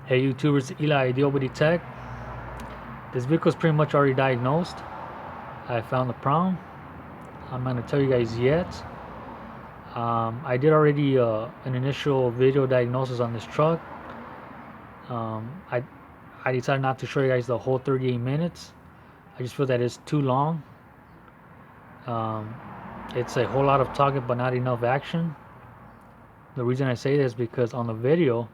Hey YouTubers, Eli Diobity Tech. This vehicle is pretty much already diagnosed. I found the problem. I'm not gonna tell you guys yet. I did already an initial video diagnosis on this truck. I decided not to show you guys the whole 38 minutes. I just feel that it's too long. It's a whole lot of talking but not enough action. The reason I say this is because on the video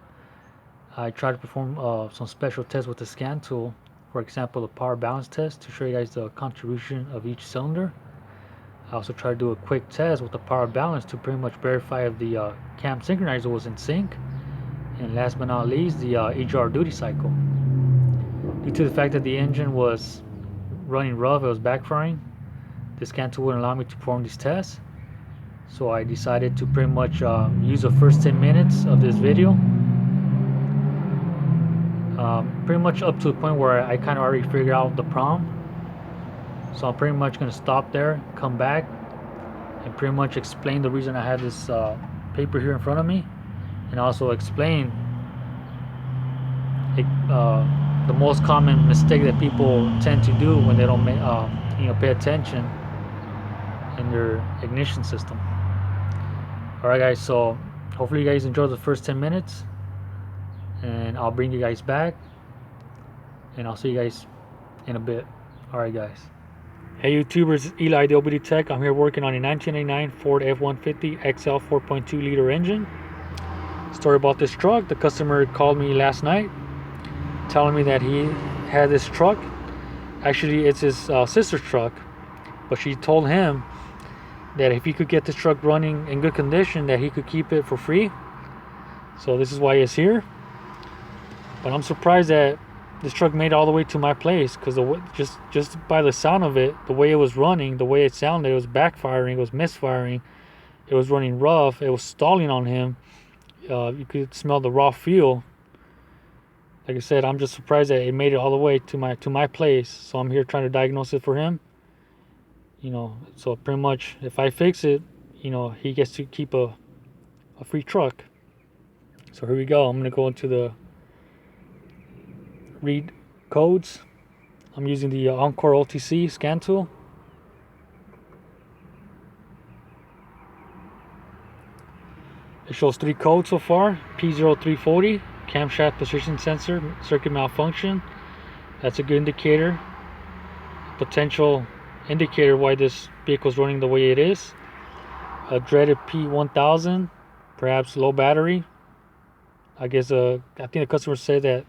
I tried to perform some special tests with the scan tool. For example, the power balance test to show you guys the contribution of each cylinder. I also tried to do a quick test with the power balance to pretty much verify if the cam synchronizer was in sync. And last but not least, the EGR duty cycle. Due to the fact that the engine was running rough, it was backfiring, the scan tool wouldn't allow me to perform these tests. So I decided to pretty much use the first 10 minutes of this video. Pretty much up to the point where I kind of already figured out the problem. So I'm pretty much going to stop there, come back, and pretty much explain the reason I have this paper here in front of me, and also explain the most common mistake that people tend to do when they don't pay attention in their ignition system. Alright guys, so hopefully you guys enjoyed the first 10 minutes. And I'll bring you guys back, and I'll see you guys in a bit. Alright guys. Hey YouTubers, Eli Diobity Tech. I'm here working on a 1989 Ford F150 XL 4.2 liter engine. Story about this truck: the customer called me last night telling me that he had this truck. Actually, it's his sister's truck, but she told him that if he could get this truck running in good condition, that he could keep it for free. So this is why he's here. But I'm surprised that this truck made it all the way to my place, because just by the sound of it, the way it was running, the way it sounded, it was backfiring, it was misfiring, it was running rough, it was stalling on him. You could smell the raw fuel. Like I said, I'm just surprised that it made it all the way to my place. So I'm here trying to diagnose it for him. So pretty much if I fix it, he gets to keep a free truck. So here we go. I'm gonna go into the read codes. I'm using the Encore OTC scan tool. It shows 3 codes so far. P0340, camshaft position sensor, circuit malfunction. That's a good indicator, potential indicator why this vehicle is running the way it is. A dreaded P1000, perhaps low battery. I guess I think the customer said that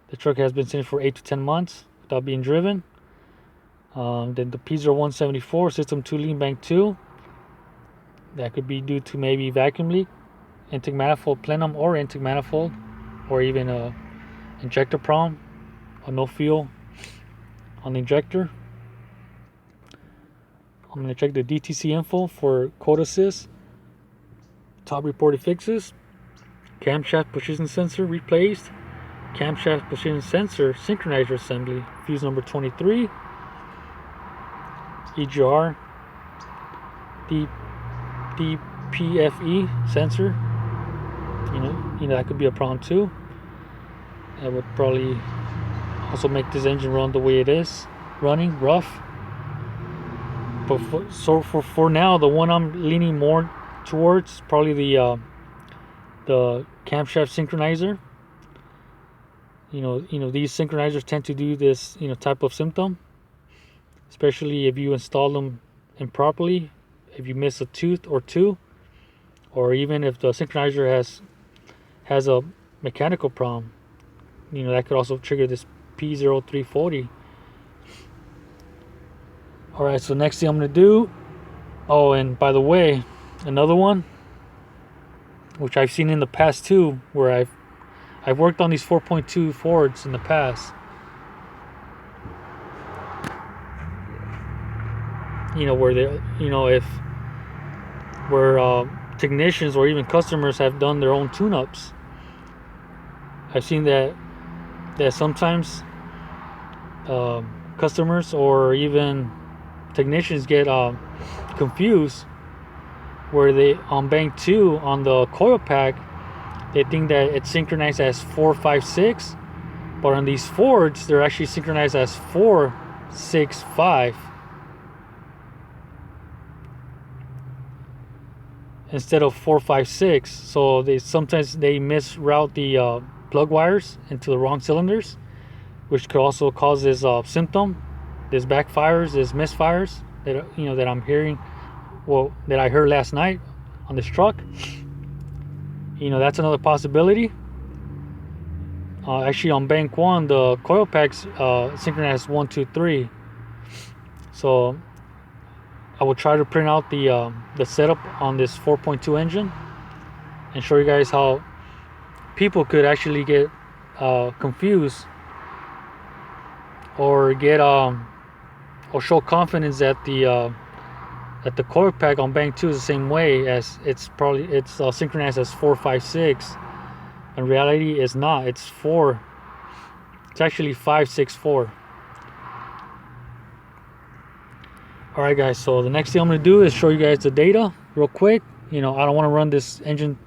the truck has been sitting for 8 to 10 months without being driven. Then the P0174, system 2 lean bank 2. That could be due to maybe vacuum leak, intake manifold plenum or intake manifold, or even a injector problem, or no fuel on the injector. I'm going to check the DTC info for code assist. Top reported fixes: camshaft position sensor replaced, camshaft position sensor synchronizer assembly, fuse number 23, EGR, DPFE sensor. That could be a problem too. That would probably also make this engine run the way it is running, rough. But for now, the one I'm leaning more towards probably the camshaft synchronizer. These synchronizers tend to do this type of symptom, especially if you install them improperly, if you miss a tooth or two, or even if the synchronizer has a mechanical problem. That could also trigger this P0340. Alright, so next thing I'm going to do, oh, and by the way, another one which I've seen in the past too, where I've worked on these 4.2 Fords in the past. Where they, where technicians or even customers have done their own tune-ups. I've seen that sometimes customers or even technicians get confused, where they on bank 2 on the coil pack, they think that it's synchronized as 4, 5, 6, but on these Fords they're actually synchronized as 4, 6, 5 instead of 4, 5, 6. So they sometimes misroute the plug wires into the wrong cylinders, which could also cause this symptom, this backfires, this misfires that that I'm hearing, well, that I heard last night on this truck. That's another possibility. Actually, on bank 1, the coil packs synchronized 1, 2, 3. So I will try to print out the setup on this 4.2 engine and show you guys how people could actually get confused or get or show confidence that the coil pack on bank 2 is the same way, as it's synchronized as 4, 5, 6. In reality, it's not. It's 4. It's actually 5, 6, 4. Alright guys, so the next thing I'm going to do is show you guys the data real quick. I don't want to run this engine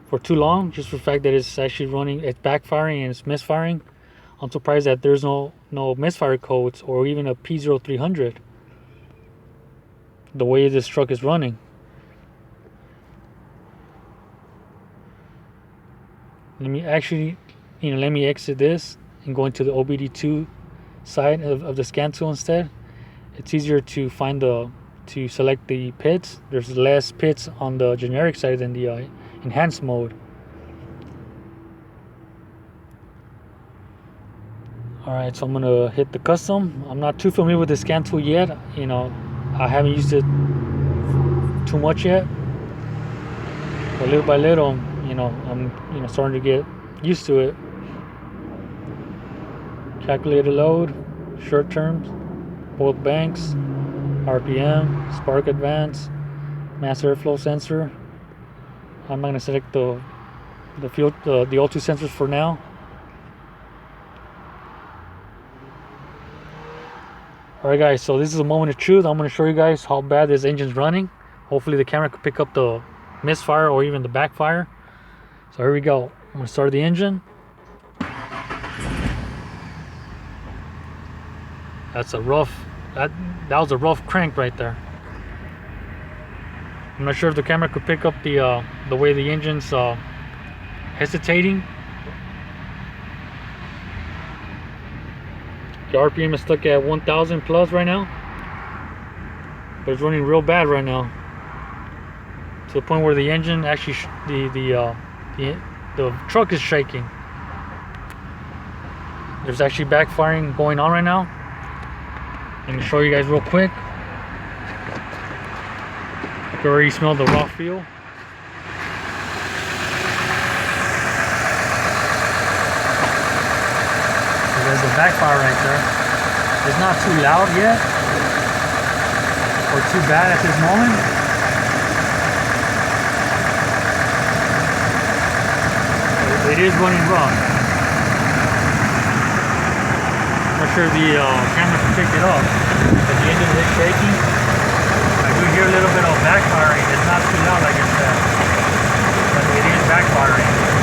for too long, just for the fact that it's actually running, it's backfiring and it's misfiring. I'm surprised that there's no misfire codes or even a P0300 the way this truck is running. Let me exit this and go into the OBD2 side of the scan tool instead. It's easier to to select the pits. There's less pits on the generic side than the enhanced mode. Alright, so I'm gonna hit the custom. I'm not too familiar with the scan tool yet. I haven't used it too much yet. But little by little, I'm starting to get used to it. Calculated load, short terms, both banks, RPM, spark advance, mass airflow sensor. I'm not gonna select the O2 sensors for now. Alright guys, so this is a moment of truth. I'm going to show you guys how bad this engine's running. Hopefully the camera could pick up the misfire or even the backfire. So here we go. I'm going to start the engine. That was a rough crank right there. I'm not sure if the camera could pick up the way the engine's hesitating. The RPM is stuck at 1,000 plus right now, but it's running real bad right now, to the point where the engine actually the truck is shaking. There's actually backfiring going on right now. Let me show you guys real quick. You can already smell the raw fuel. There's a backfire right there. It's not too loud yet or too bad at this moment. It is running rough. I'm not sure the camera can pick it up, but the engine is shaking. I do hear a little bit of backfiring. It's not too loud like I said, but it is backfiring.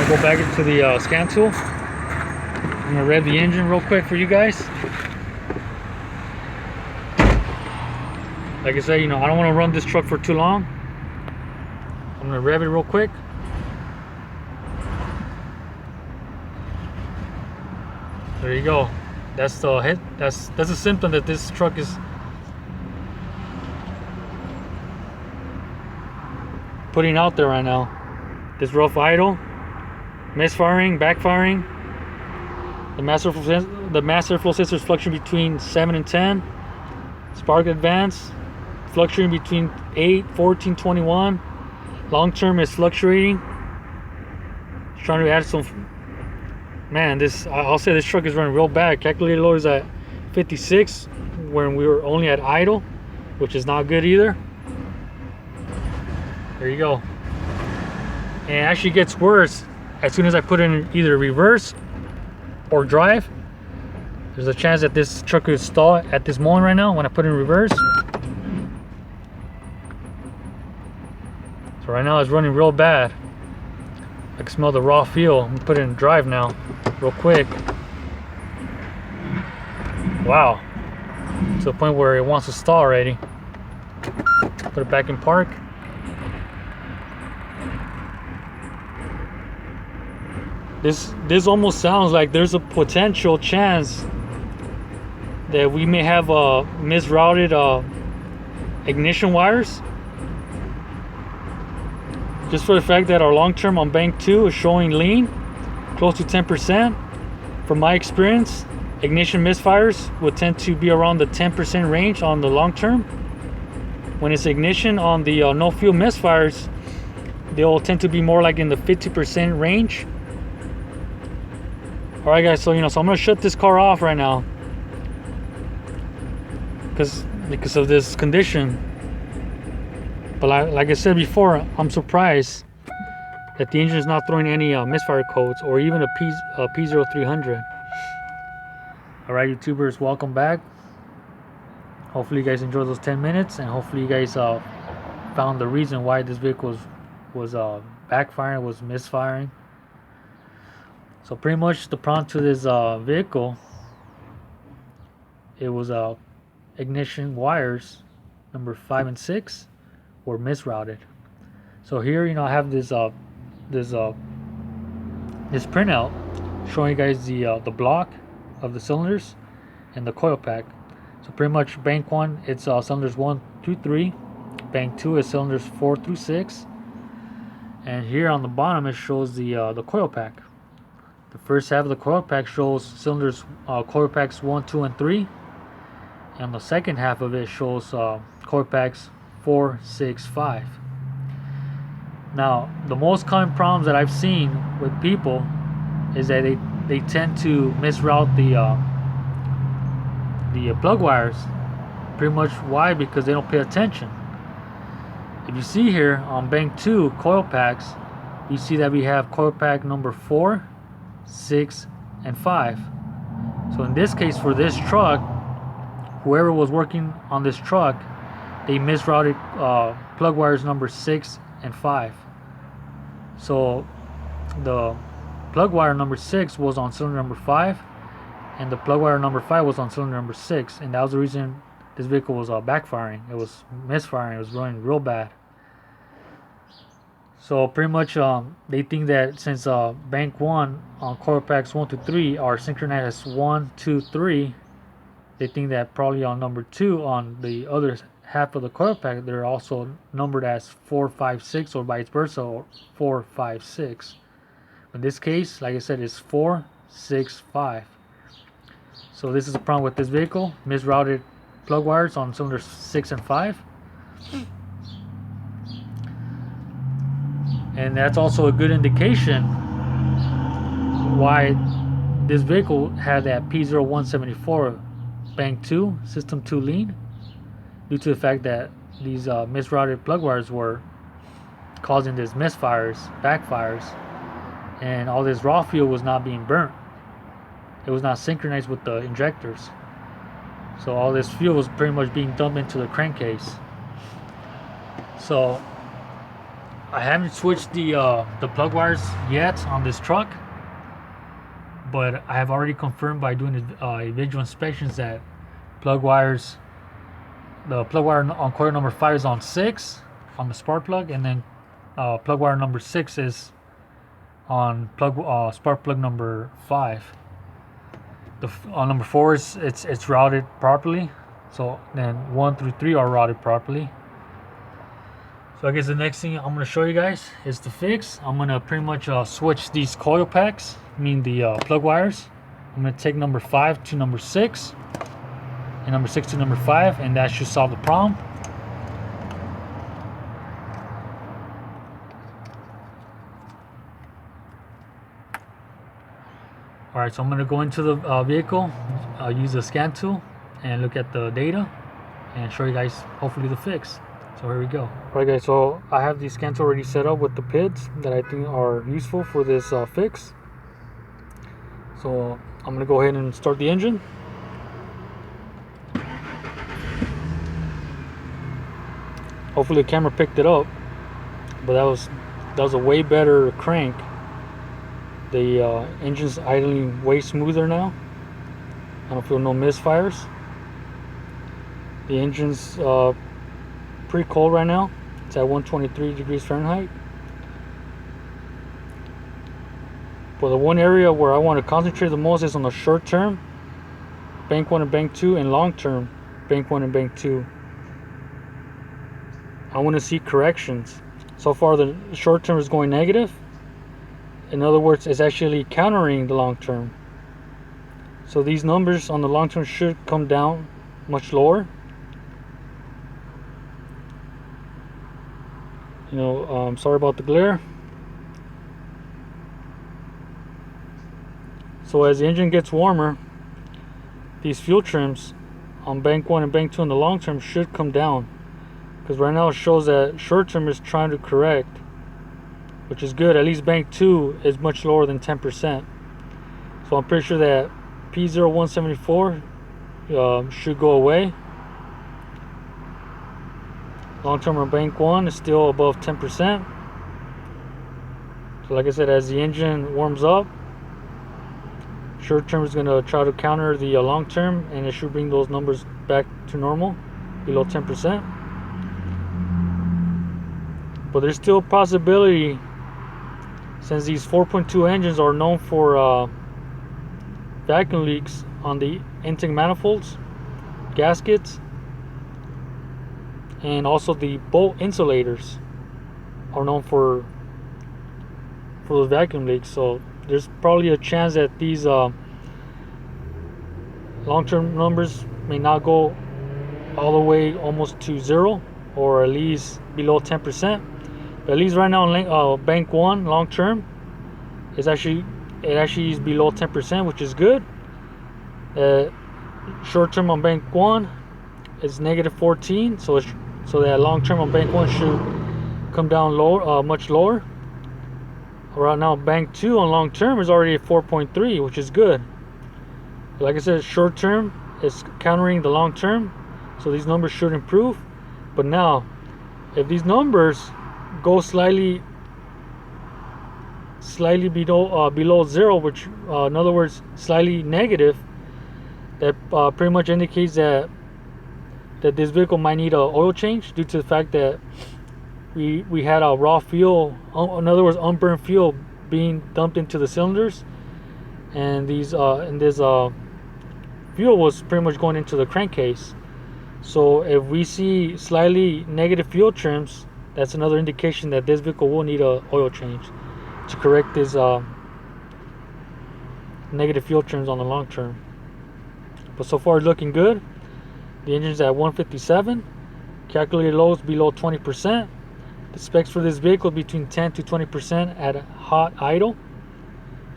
Go back into the scan tool. I'm gonna rev the engine real quick for you guys. Like I said, I don't want to run this truck for too long. I'm gonna rev it real quick. There you go. That's the hit. That's a symptom that this truck is putting out there right now. This rough idle. Misfiring, backfiring. The mass airflow sensor is fluctuating between 7 and 10. Spark advance fluctuating between 8, 14, 21. Long term is fluctuating. Just trying to add some. Man, I'll say this truck is running real bad. Calculated load is at 56 when we were only at idle, which is not good either. There you go. And it actually gets worse as soon as I put in either reverse or drive. There's a chance that this truck could stall at this moment right now when I put it in reverse. So right now it's running real bad. I can smell the raw fuel. I'm gonna put it in drive now, real quick. Wow, to the point where it wants to stall already. Put it back in park. This almost sounds like there's a potential chance that we may have misrouted ignition wires. Just for the fact that our long term on bank 2 is showing lean, close to 10%. From my experience, ignition misfires would tend to be around the 10% range on the long term. When it's ignition on the no fuel misfires, they'll tend to be more like in the 50% range. All right, guys. So I'm gonna shut this car off right now because of this condition. But like I said before, I'm surprised that the engine is not throwing any misfire codes or even a P0300. All right, YouTubers, welcome back. Hopefully you guys enjoyed those 10 minutes, and hopefully you guys found the reason why this vehicle was backfiring, was misfiring. So pretty much the problem to this vehicle, it was ignition wires number 5 and 6 were misrouted. So here, I have this printout showing you guys the block of the cylinders and the coil pack. So pretty much bank 1, it's cylinders 1 through 3. Bank 2 is cylinders 4 through 6. And here on the bottom it shows the coil pack. The first half of the coil pack shows cylinders coil packs 1, 2, and 3. And the second half of it shows coil packs 4, 6, 5. Now, the most common problems that I've seen with people is that they tend to misroute the plug wires. Pretty much why? Because they don't pay attention. If you see here on bank 2 coil packs, you see that we have coil pack number 4, 6, and 5. So in this case, for this truck, whoever was working on this truck, they misrouted plug wires number 6 and 5. So the plug wire number 6 was on cylinder number 5, and the plug wire number 5 was on cylinder number 6, and that was the reason this vehicle was backfiring. It was misfiring. It was running real bad. So pretty much they think that since bank 1 on coil packs 1 to 3 are synchronized as 1, 2, 3, they think that probably on number 2 on the other half of the coil pack they're also numbered as 4, 5, 6, or vice versa, or 4, 5, 6. In this case, like I said, it's 4, 6, 5. So this is a problem with this vehicle: misrouted plug wires on cylinders 6 and 5. And that's also a good indication why this vehicle had that P0174 bank 2 system 2 lean, due to the fact that these misrouted plug wires were causing these misfires, backfires, and all this raw fuel was not being burnt. It was not synchronized with the injectors. So all this fuel was pretty much being dumped into the crankcase. So I haven't switched the plug wires yet on this truck, but I have already confirmed by doing visual inspections that plug wires, the plug wire on coil number 5 is on 6 on the spark plug, and then plug wire number 6 is on spark plug number 5. On number 4 it's routed properly, so then 1 through 3 are routed properly. So I guess the next thing I'm going to show you guys is the fix. I'm going to pretty much switch these coil packs, the plug wires. I'm going to take number 5 to number 6 and number 6 to number 5, and that should solve the problem. Alright, so I'm going to go into the vehicle, use the scan tool, and look at the data, and show you guys hopefully the fix. So here we go. Alright guys, so I have the scan tool already set up with the PIDs that I think are useful for this fix. So I'm going to go ahead and start the engine. Hopefully the camera picked it up, but that was a way better crank. The engine's idling way smoother now. I don't feel no misfires. The engine's pretty cold right now. It's at 123 degrees Fahrenheit. But the one area where I want to concentrate the most is on the short term, bank 1 and bank 2, and long term, bank 1 and bank 2. I want to see corrections. So far the short term is going negative. In other words, it's actually countering the long term. So these numbers on the long term should come down much lower. Sorry about the glare. So as the engine gets warmer, these fuel trims on bank 1 and bank 2 in the long term should come down, because right now it shows that short term is trying to correct, which is good. At least bank 2 is much lower than 10%. So I'm pretty sure that P0174 should go away. Long term on bank 1 is still above 10%. So like I said, as the engine warms up, short term is going to try to counter the long term, and it should bring those numbers back to normal, below 10%. But there's still a possibility, since these 4.2 engines are known for vacuum leaks on the intake manifolds, gaskets, and also the bolt insulators are known for those vacuum leaks. So there's probably a chance that these long-term numbers may not go all the way almost to zero, or at least below 10%. But at least right now, bank 1 long-term is actually is below 10%, which is good. Short-term on bank 1 is negative 14, so that long-term on bank 1 should come down lower, much lower. Right now, bank 2 on long term is already at 4.3, which is good. Like I said, short term is countering the long term, so these numbers should improve. But now, if these numbers go slightly below zero, which in other words, slightly negative, that pretty much indicates that this vehicle might need an oil change, due to the fact that we had a raw fuel, in other words, unburned fuel being dumped into the cylinders, and this fuel was pretty much going into the crankcase. So if we see slightly negative fuel trims, that's another indication that this vehicle will need an oil change to correct this negative fuel trims on the long term. But so far it's looking good. The engine's at 157, calculated loads below 20%. The specs for this vehicle between 10 to 20% at hot idle.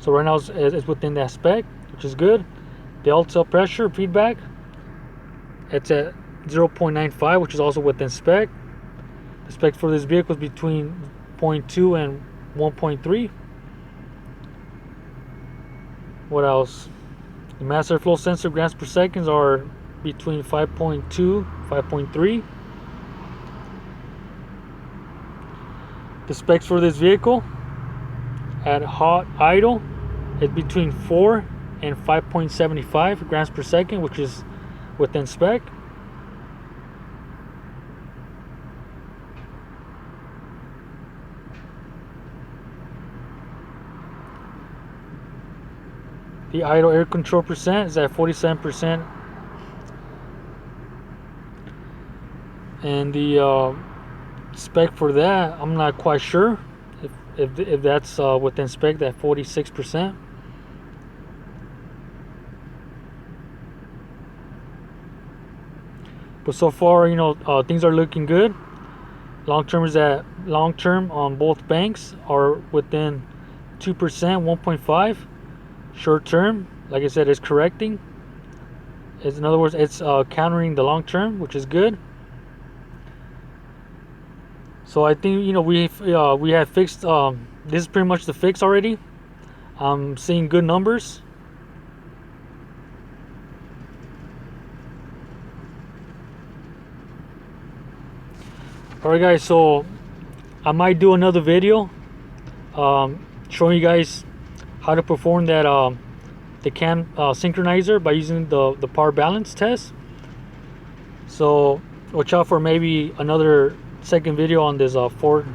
So right now it's within that spec, which is good. The Delta pressure feedback, it's at 0.95, which is also within spec. The spec for this vehicle is between 0.2 and 1.3. What else? The mass airflow sensor grams per second are between 5.2, 5.3. The specs for this vehicle at hot idle is between 4 and 5.75 grams per second, which is within spec. The idle air control percent is at 47%, and the spec for that, I'm not quite sure if that's within spec, that 46%. But so far, things are looking good. Long term on both banks are within 2%, 1.5. Short term, like I said, is correcting. In other words, it's countering the long term, which is good. So I think we have fixed. This is pretty much the fix already. I'm seeing good numbers. Alright guys, so I might do another video showing you guys how to perform that the cam synchronizer by using the power balance test. So watch out for maybe another second video on this Ford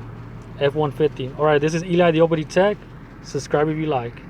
F150. Alright, this is Eli the OBD Tech. Subscribe if you like.